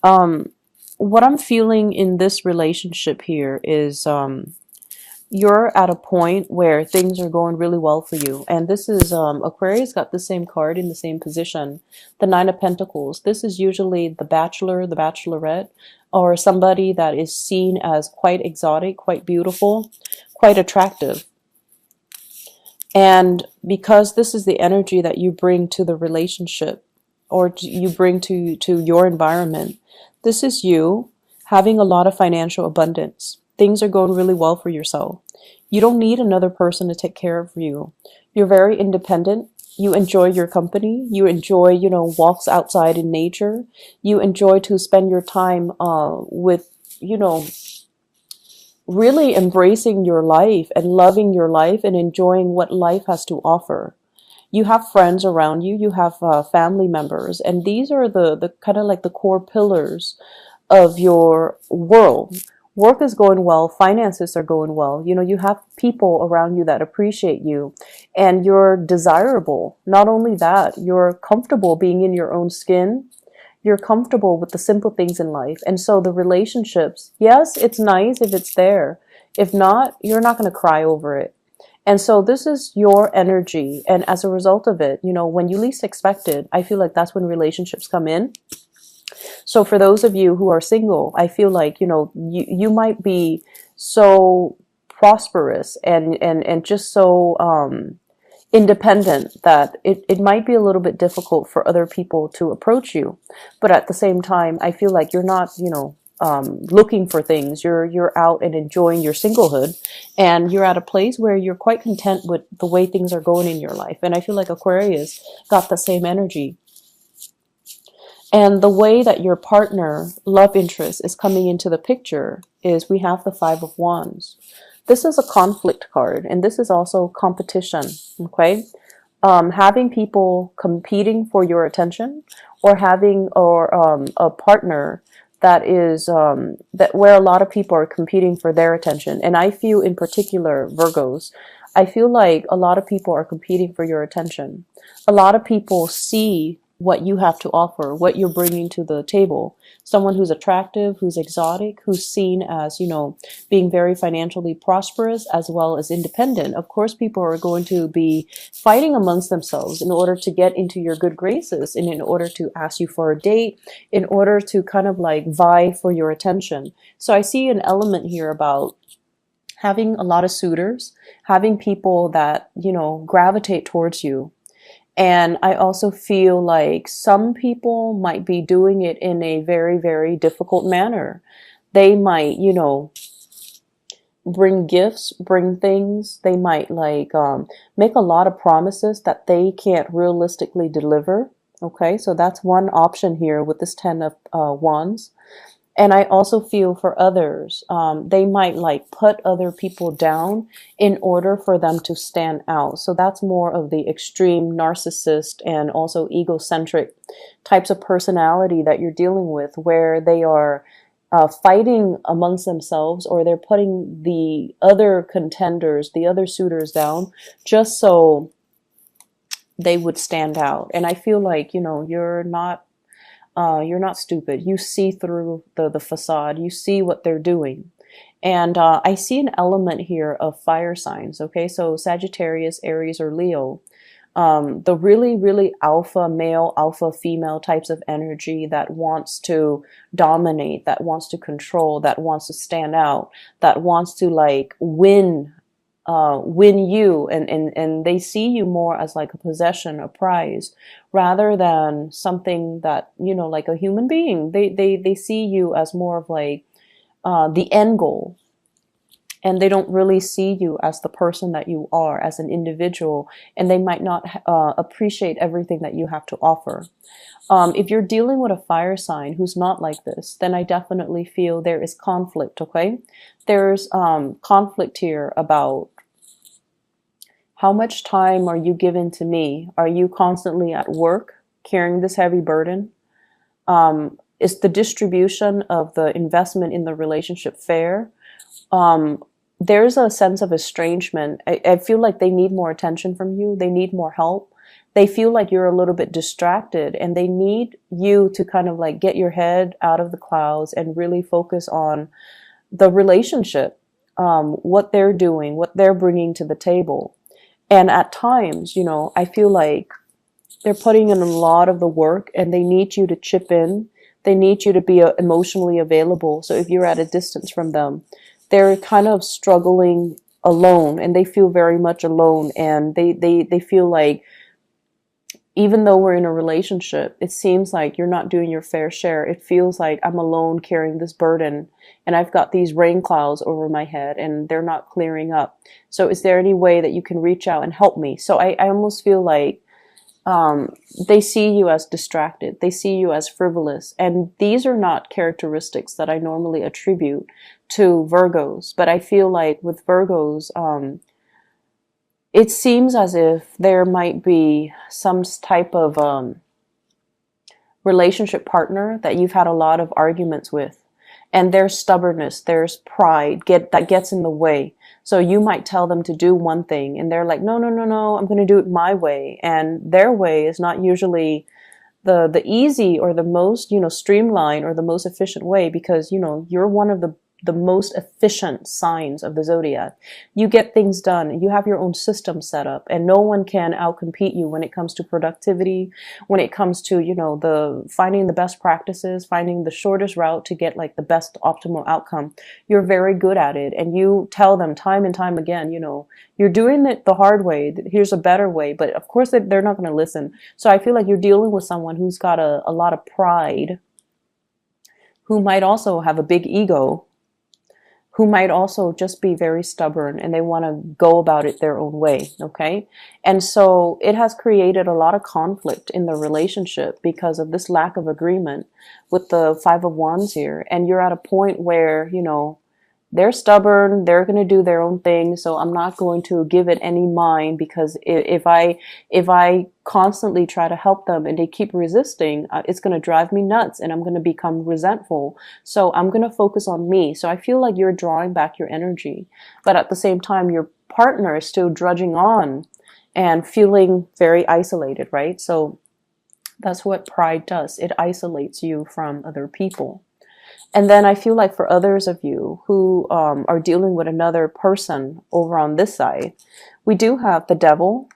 Um, what I'm feeling in this relationship here is you're at a point where things are going really well for you. And this is Aquarius got the same card in the same position, the Nine of Pentacles. This is usually the bachelor, the bachelorette, or somebody that is seen as quite exotic, quite beautiful, quite attractive. And because this is the energy that you bring to the relationship or you bring to your environment, this is you having a lot of financial abundance. Things are going really well for yourself. You don't need another person to take care of you. You're very independent. You enjoy your company. You enjoy, walks outside in nature. You enjoy to spend your time with, really embracing your life and loving your life and enjoying what life has to offer. You have friends around you, you have family members, and these are the kind of like the core pillars of your world. Work is going well, finances are going well. You have people around you that appreciate you, and you're desirable. Not only that, you're comfortable being in your own skin. You're comfortable with the simple things in life. And so the relationships, yes, it's nice if it's there. If not, you're not going to cry over it. And so this is your energy. And as a result of it, when you least expect it, I feel like that's when relationships come in. So for those of you who are single, I feel like, you might be so prosperous and just so independent that it might be a little bit difficult for other people to approach you. But at the same time, I feel like you're not, looking for things. You're out and enjoying your singlehood, and you're at a place where you're quite content with the way things are going in your life. And I feel like Aquarius got the same energy. And the way that your partner, love interest, is coming into the picture is we have the Five of Wands. This is a conflict card, and this is also competition, okay? Having people competing for your attention, or having a partner that is that where a lot of people are competing for their attention. And I feel in particular, Virgos, I feel like a lot of people are competing for your attention. A lot of people see what you have to offer, what you're bringing to the table. Someone who's attractive, who's exotic, who's seen as, being very financially prosperous as well as independent. Of course, people are going to be fighting amongst themselves in order to get into your good graces and in order to ask you for a date, in order to kind of like vie for your attention. So I see an element here about having a lot of suitors, having people that, gravitate towards you. And I also feel like some people might be doing it in a very, very difficult manner. They might, bring gifts, bring things. They might make a lot of promises that they can't realistically deliver. Okay, so that's one option here with this Ten of Wands. And I also feel for others, they might put other people down in order for them to stand out. So that's more of the extreme narcissist and also egocentric types of personality that you're dealing with, where they are fighting amongst themselves, or they're putting the other contenders, the other suitors down just so they would stand out. And I feel like, you're not stupid. You see through the facade. You see what they're doing. And I see an element here of fire signs. Okay, so Sagittarius, Aries, or Leo. The really, really alpha male, alpha female types of energy that wants to dominate, that wants to control, that wants to stand out, that wants to win you, and they see you more as like a possession, a prize, rather than something that, like a human being. They see you as more of like the end goal. And they don't really see you as the person that you are, as an individual, and they might not appreciate everything that you have to offer. If you're dealing with a fire sign who's not like this, then I definitely feel there is conflict, okay? There's conflict here about how much time are you giving to me? Are you constantly at work carrying this heavy burden? Is the distribution of the investment in the relationship fair? There's a sense of estrangement. I feel like they need more attention from you. They need more help. They feel like you're a little bit distracted, and they need you to kind of like get your head out of the clouds and really focus on the relationship, what they're doing, what they're bringing to the table. And at times, I feel like they're putting in a lot of the work, and they need you to chip in. They need you to be emotionally available. So if you're at a distance from them, they're kind of struggling alone, and they feel very much alone. And they feel like, even though we're in a relationship, it seems like you're not doing your fair share. It feels like I'm alone carrying this burden, and I've got these rain clouds over my head, and they're not clearing up. So is there any way that you can reach out and help me? So I almost feel like they see you as distracted. They see you as frivolous. And these are not characteristics that I normally attribute to Virgos. But I feel like with Virgos, it seems as if there might be some type of relationship partner that you've had a lot of arguments with. And there's stubbornness, there's pride that gets in the way. So you might tell them to do one thing, and they're like, no, no, no, no, I'm going to do it my way. And their way is not usually the easy or the most, streamlined or the most efficient way, because, you're one of the most efficient signs of the zodiac. You get things done. You have your own system set up, and no one can outcompete you when it comes to productivity, when it comes to, the finding the best practices, finding the shortest route to get like the best optimal outcome. You're very good at it, and you tell them time and time again, you're doing it the hard way. Here's a better way. But of course they're not going to listen. So I feel like you're dealing with someone who's got a lot of pride, who might also have a big ego, who might also just be very stubborn, and they want to go about it their own way, okay? And so it has created a lot of conflict in the relationship because of this lack of agreement with the Five of Wands here. And you're at a point where, they're stubborn, they're going to do their own thing, so I'm not going to give it any mind, because if I constantly try to help them and they keep resisting, it's going to drive me nuts, and I'm going to become resentful. So I'm going to focus on me. So I feel like you're drawing back your energy, but at the same time, your partner is still drudging on and feeling very isolated, right? So that's what pride does. It isolates you from other people. And then I feel like for others of you who are dealing with another person over on this side, we do have the Devil,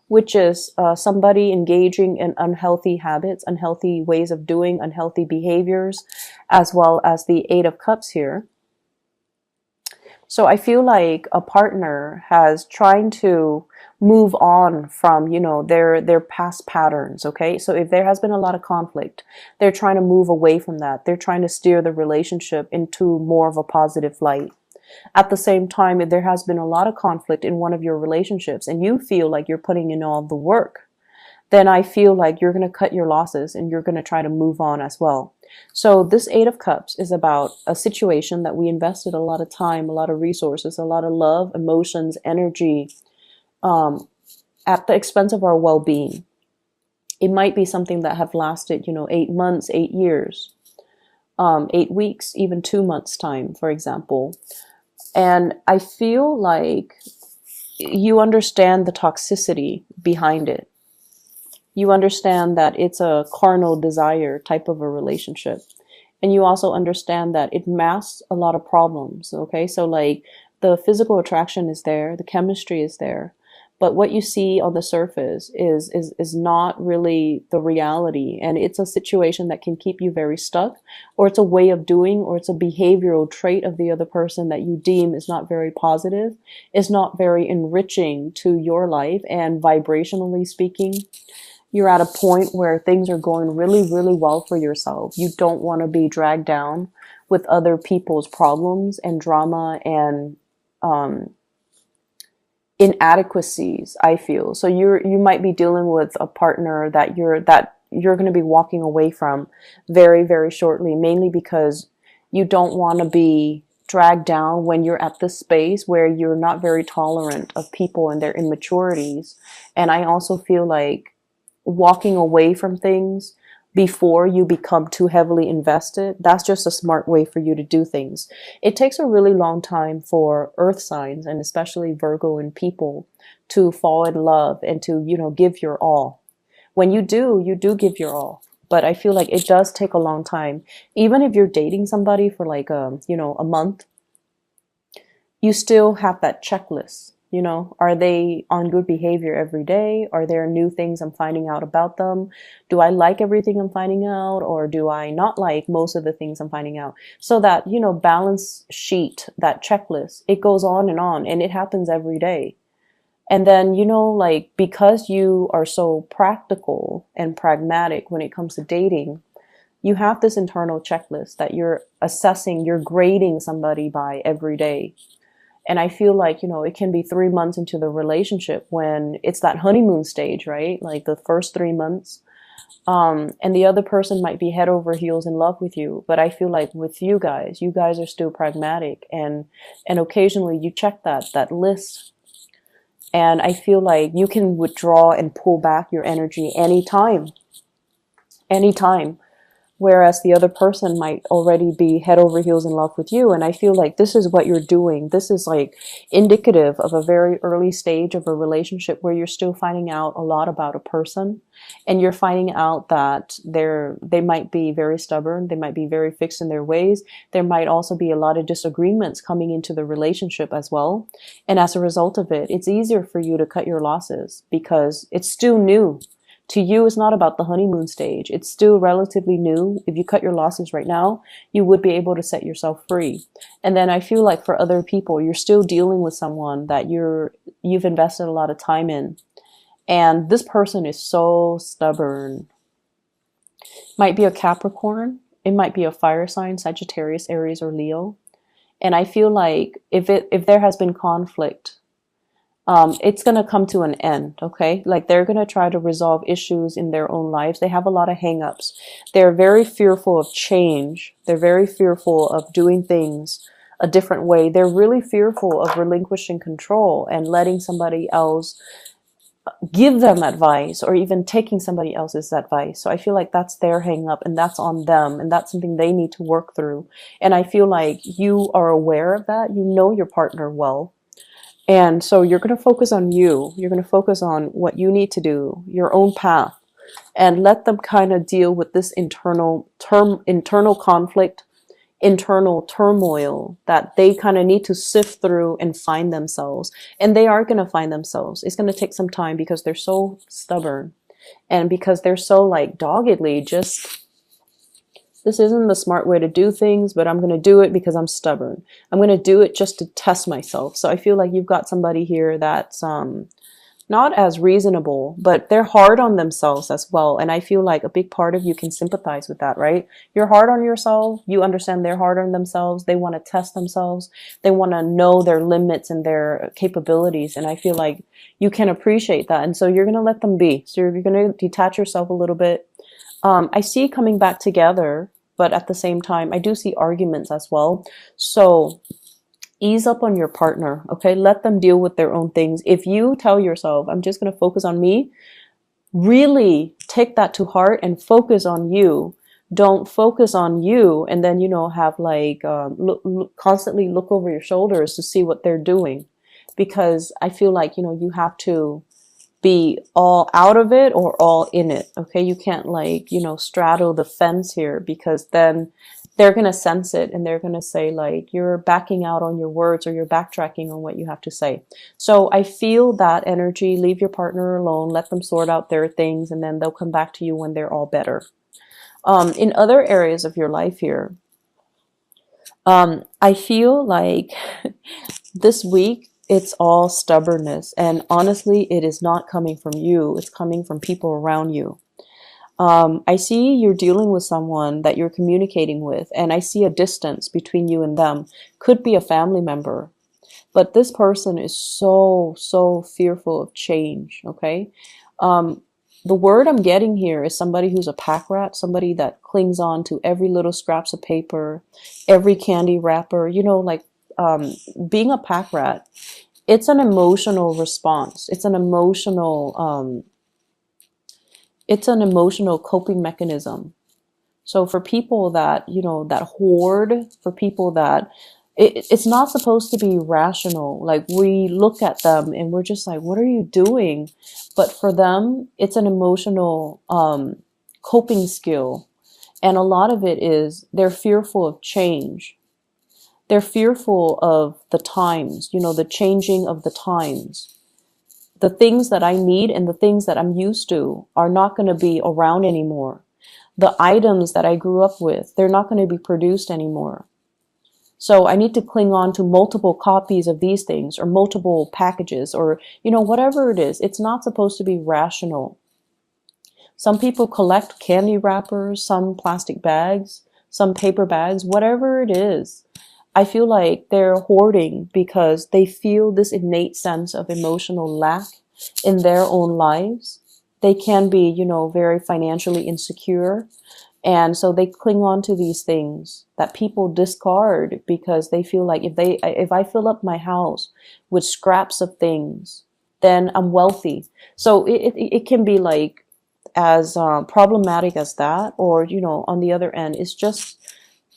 which is somebody engaging in unhealthy habits, unhealthy ways of doing, unhealthy behaviors, as well as the Eight of Cups here. So I feel like a partner has trying to move on from, their past patterns, okay? So if there has been a lot of conflict, they're trying to move away from that. They're trying to steer the relationship into more of a positive light. At the same time, if there has been a lot of conflict in one of your relationships and you feel like you're putting in all the work, then I feel like you're going to cut your losses and you're going to try to move on as well. So this Eight of Cups is about a situation that we invested a lot of time, a lot of resources, a lot of love, emotions, energy, at the expense of our well-being. It might be something that have lasted, 8 months, 8 years, 8 weeks, even 2 months time, for example. And I feel like you understand the toxicity behind it. You understand that it's a carnal desire type of a relationship. And you also understand that it masks a lot of problems, okay? So like the physical attraction is there, the chemistry is there, but what you see on the surface is not really the reality. And it's a situation that can keep you very stuck, or it's a way of doing, or it's a behavioral trait of the other person that you deem is not very positive, is not very enriching to your life. And vibrationally speaking, you're at a point where things are going really, really well for yourself. You don't want to be dragged down with other people's problems and drama and inadequacies, I feel. So you might be dealing with a partner that you're going to be walking away from very, very shortly, mainly because you don't want to be dragged down when you're at this space where you're not very tolerant of people and their immaturities. And I also feel like walking away from things before you become too heavily invested. That's just a smart way for you to do things. It takes a really long time for earth signs, and especially Virgo and people, to fall in love and to, give your all. When you do give your all. But I feel like it does take a long time. Even if you're dating somebody for like a month, you still have that checklist. Are they on good behavior every day? Are there new things I'm finding out about them? Do I like everything I'm finding out, or do I not like most of the things I'm finding out? So that, balance sheet, that checklist, it goes on, and it happens every day. And then, like, because you are so practical and pragmatic when it comes to dating, you have this internal checklist that you're assessing, you're grading somebody by every day. And I feel like, it can be 3 months into the relationship when it's that honeymoon stage, right? Like the first 3 months. And the other person might be head over heels in love with you. But I feel like with you guys are still pragmatic, and occasionally you check that list. And I feel like you can withdraw and pull back your energy anytime. Anytime. Whereas the other person might already be head over heels in love with you. And I feel like this is what you're doing. This is like indicative of a very early stage of a relationship where you're still finding out a lot about a person. And you're finding out that they might be very stubborn. They might be very fixed in their ways. There might also be a lot of disagreements coming into the relationship as well. And as a result of it, it's easier for you to cut your losses because it's still new. To you, it's not about the honeymoon stage. It's still relatively new. If you cut your losses right now, you would be able to set yourself free. And then I feel like for other people, you're still dealing with someone that you've invested a lot of time in. And this person is so stubborn. Might be a Capricorn. It might be a fire sign, Sagittarius, Aries, or Leo. And I feel like if there has been conflict, it's going to come to an end, okay? Like they're going to try to resolve issues in their own lives. They have a lot of hang-ups. They're very fearful of change. They're very fearful of doing things a different way. They're really fearful of relinquishing control and letting somebody else give them advice, or even taking somebody else's advice. So I feel like that's their hang-up, and that's on them, and that's something they need to work through. And I feel like you are aware of that. You know your partner well. And so you're going to focus on you. You're going to focus on what you need to do, your own path, and let them kind of deal with this internal conflict, internal turmoil that they kind of need to sift through and find themselves. And they are going to find themselves. It's going to take some time because they're so stubborn, and because they're so like doggedly just, this isn't the smart way to do things, but I'm going to do it because I'm stubborn. I'm going to do it just to test myself. So I feel like you've got somebody here that's not as reasonable, but they're hard on themselves as well. And I feel like a big part of you can sympathize with that, right? You're hard on yourself. You understand they're hard on themselves. They want to test themselves. They want to know their limits and their capabilities. And I feel like you can appreciate that. And so you're going to let them be. So you're going to detach yourself a little bit. I see coming back together, but at the same time, I do see arguments as well. So ease up on your partner, okay? Let them deal with their own things. If you tell yourself, I'm just going to focus on me, really take that to heart and focus on you. Don't focus on you and then, have like, constantly look over your shoulders to see what they're doing. Because I feel like, you have to be all out of it or all in it. Okay. You can't like, straddle the fence here, because then they're going to sense it and they're going to say like, you're backing out on your words, or you're backtracking on what you have to say. So I feel that energy. Leave your partner alone, let them sort out their things, and then they'll come back to you when they're all better. In other areas of your life here, I feel like this week, it's all stubbornness. And honestly, it is not coming from you. It's coming from people around you. I see you're dealing with someone that you're communicating with, and I see a distance between you and them. Could be a family member. But this person is so fearful of change, okay? The word I'm getting here is somebody who's a pack rat, somebody that clings on to every little scraps of paper, every candy wrapper, being a pack rat. It's an emotional response. It's an emotional, It's an emotional coping mechanism. So for people that, that hoard, for people that it's not supposed to be rational. Like we look at them and we're just like, what are you doing? But for them, it's an emotional coping skill. And a lot of it is they're fearful of change. They're fearful of the times, the changing of the times. The things that I need and the things that I'm used to are not going to be around anymore. The items that I grew up with, they're not going to be produced anymore. So I need to cling on to multiple copies of these things or multiple packages or, whatever it is. It's not supposed to be rational. Some people collect candy wrappers, some plastic bags, some paper bags, whatever it is. I feel like they're hoarding because they feel this innate sense of emotional lack in their own lives. They can be, very financially insecure. And so they cling on to these things that people discard because they feel like if I fill up my house with scraps of things, then I'm wealthy. So it can be like as problematic as that, or, on the other end, it's just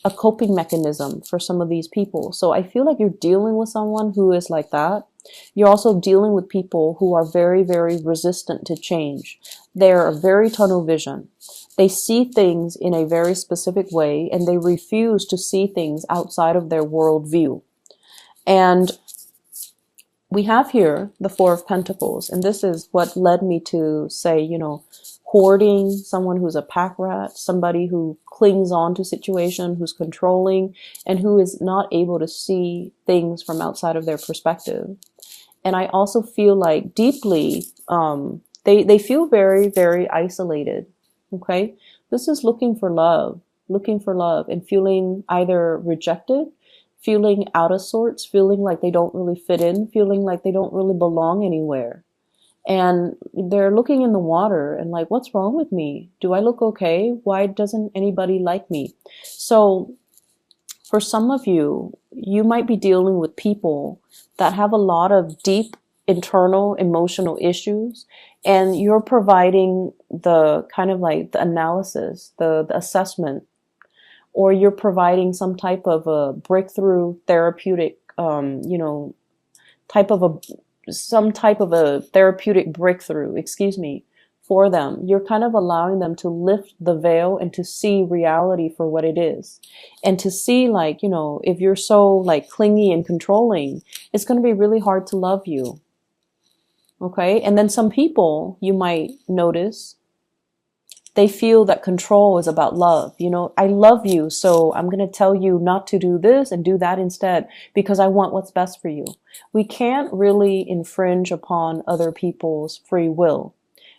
a coping mechanism for some of these people. So I feel like you're dealing with someone who is like that. You're also dealing with people who are very, very resistant to change. They're very tunnel vision. They see things in a very specific way and they refuse to see things outside of their worldview. And we have here the Four of Pentacles, and this is what led me to say, hoarding, someone who's a pack rat, somebody who clings on to situation, who's controlling, and who is not able to see things from outside of their perspective. And I also feel like deeply, they feel very, very isolated. Okay. This is looking for love and feeling either rejected, feeling out of sorts, feeling like they don't really fit in, feeling like they don't really belong anywhere. And they're looking in the water and like, what's wrong with me? Do I look okay? Why doesn't anybody like me? So for some of you, you might be dealing with people that have a lot of deep internal emotional issues, and you're providing the kind of like the analysis, the assessment, or you're providing some type of a breakthrough therapeutic, type of some type of a therapeutic breakthrough, for them. You're kind of allowing them to lift the veil and to see reality for what it is. And to see like, if you're so like clingy and controlling, it's going to be really hard to love you. Okay. And then some people you might notice, they feel that control is about love. I love you, so I'm going to tell you not to do this and do that instead because I want what's best for you. We can't really infringe upon other people's free will.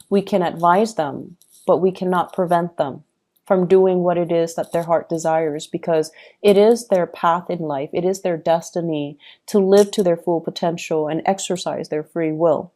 We can advise them, but we cannot prevent them from doing what it is that their heart desires, because it is their path in life. It is their destiny to live to their full potential and exercise their free will.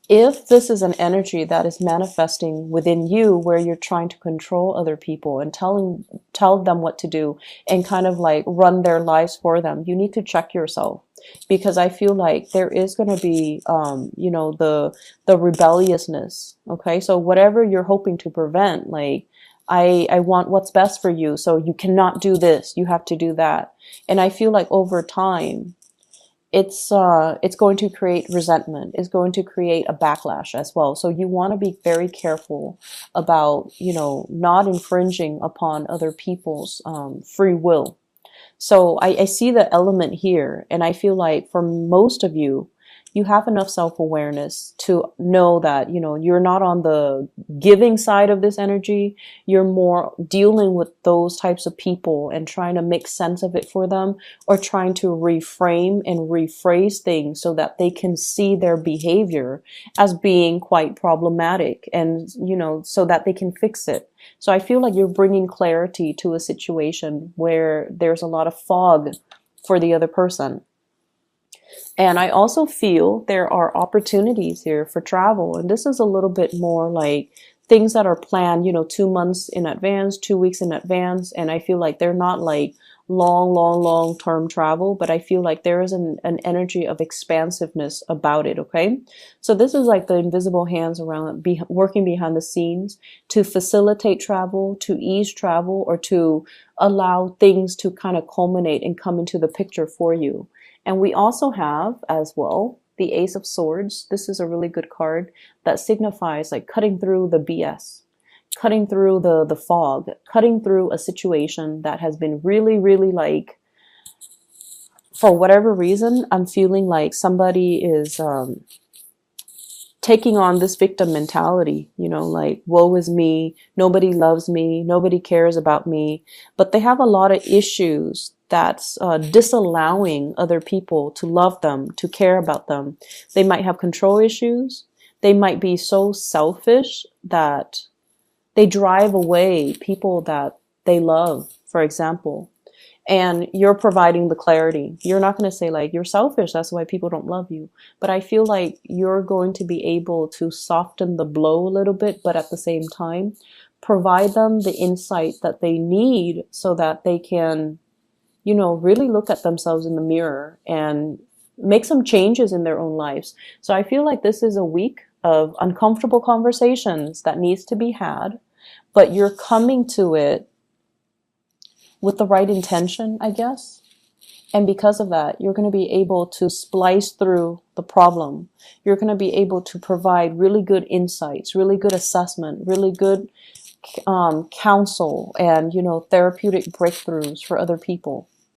If this is an energy that is manifesting within you where you're trying to control other people and tell them what to do and kind of like run their lives for them, you need to check yourself, because I feel like there is going to be, the rebelliousness. Okay. So whatever you're hoping to prevent, like, I want what's best for you. So you cannot do this. You have to do that. And I feel like over time, it's going to create resentment. It's going to create a backlash as well. So you want to be very careful about, not infringing upon other people's free will. So I see the element here, and I feel like for most of you, you have enough self-awareness to know that, you're not on the giving side of this energy. You're more dealing with those types of people and trying to make sense of it for them, or trying to reframe and rephrase things so that they can see their behavior as being quite problematic, and, so that they can fix it. So I feel like you're bringing clarity to a situation where there's a lot of fog for the other person. And I also feel there are opportunities here for travel. And this is a little bit more like things that are planned, 2 months in advance, 2 weeks in advance. And I feel like they're not like long term travel, but I feel like there is an energy of expansiveness about it. Okay. So this is like the invisible hands around working behind the scenes to facilitate travel, to ease travel, or to allow things to kind of culminate and come into the picture for you. And we also have as well the Ace of Swords. This is a really good card that signifies like cutting through the BS, cutting through the fog, cutting through a situation that has been really like, for whatever reason, I'm feeling like somebody is taking on this victim mentality, like, woe is me, nobody loves me, nobody cares about me. But they have a lot of issues that's disallowing other people to love them, to care about them. They might have control issues. They might be so selfish that they drive away people that they love, for example. And you're providing the clarity. You're not going to say like, you're selfish, that's why people don't love you. But I feel like you're going to be able to soften the blow a little bit, but at the same time, provide them the insight that they need so that they can, really look at themselves in the mirror and make some changes in their own lives. So I feel like this is a week of uncomfortable conversations that needs to be had, but you're coming to it with the right intention, I guess. And because of that, you're going to be able to splice through the problem. You're going to be able to provide really good insights, really good assessment, really good counsel, and, therapeutic breakthroughs for other people.